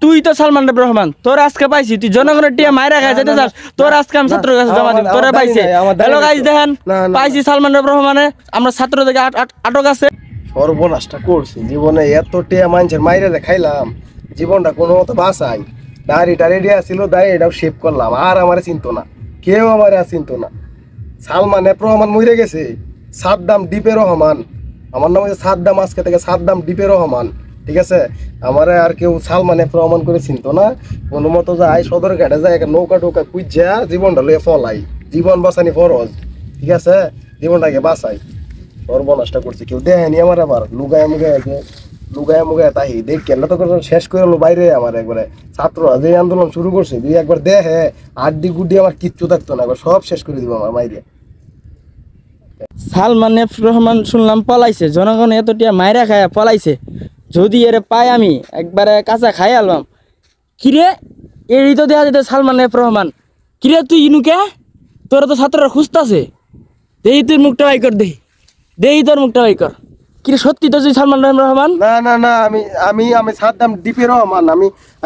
তুই তো সালমান রহমান, তোর আজকে পাইছি, তুই জনগণের টিয়া মাইরা খাই যেতে চাস, তোর আজকে আমি ছাত্রের কাছে জমা দিব, তোরা পাইছে। হ্যালো গাইস, দেখেন পাইছি সালমান রহমানে, আমরা ছাত্র থেকে আটক আছে। সর্বনাশটা করছি জীবনে, এত টিয়া মানুষের মাইরে খাইলাম, জীবনটা কোনো মতো বাঁচাই। দাড়িটা রেডি আসছিল, দাড়িটাও শেভ করলাম, আর আমারে চিনতো না, কেউ আমারে আর চিনতো না। সালমান রহমান মরে গেছে, সাদ্দাম দ্বীপে রহমান, আমার নাম হচ্ছে সাদ্দাম, আজকে থেকে সাদ্দাম দ্বীপে রহমান, ঠিক আছে। আমারে আর কেউ সালমান রহমান করে চিনতো না। কোনো মতো যাই সদর ঘাটে যায়, নৌকা টোকা কুইজা জীবনটা লইয়া ফলাই, জীবন বাঁচানি ফরজ, ঠিক আছে, জীবনটাকে বাঁচাই। সর্বনাশটা করছে, কেউ দেখেনি আমার, আবার লুগায় মুগায় তাই দেখ কেন তো শেষ করে হলো বাইরে আমার একবারে। ছাত্ররা যে আন্দোলন শুরু করছে, দুই একবার দেখে আড্ডি গুড্ডি আমার কিচ্ছু থাকতো না, একবার সব শেষ করে দিব আমার মাইরে। সালমান রহমান শুনলাম পলাইছে, জনগণ এতটিয়া মাইরা খায়া পলাইছে, যদি এর পাই আমি একবারে কাঁচা খাই আলবাম। কিরে এরই তো দেখা যেত সালমান রহমান, কিরে তুই ইনুকে, তোরা তো ছাত্ররা খুঁজতাছে, দেই তোর মুখটা বাই কর, দেই তোর মুখটা বাই কর। কিরে সত্যি তো তুই সালমান রহমান? না না না, আমি সাদ্দাম দ্বীপে রহমান,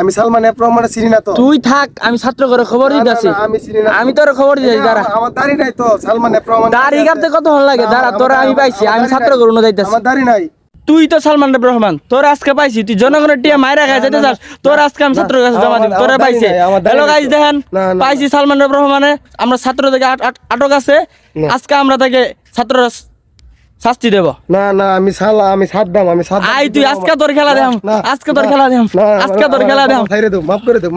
আমি সালমান রহমানের চিনি না তো। তুই থাক, আমি ছাত্র করে খবর দিতেছি, আমি তোর খবর দিতেছি। দাঁড়া, আমার দাড়ি নাই তো, সালমান রহমান দাড়ি কাটতে কত ভালো লাগে, দাঁড়া তোরা আমি পাইছি, আমি ছাত্র করে যাইতেছি। আমার দাড়ি নাই। তুই তো সালমান রহমান, তোর আজকে পাইছি, তুই জনগণের টিয়া মাইরা খাই যেতে চাস, তোর আজকে আমি ছাত্রের কাছে জমা দিব, তোরা পাইছে। হ্যালো গাইস, দেখেন পাইছি সালমান রহমানে, আমরা ছাত্র থেকে আটক আছে, আজকে আমরা তাকে ছাত্ররা শাস্তি দেব। না না, আমি সাদ্দাম। আই তুই আজকে তোর খেলা দেম, আজকে তোর খেলা দেম, আজকে তোর খেলা দেম। মাফ করে দে।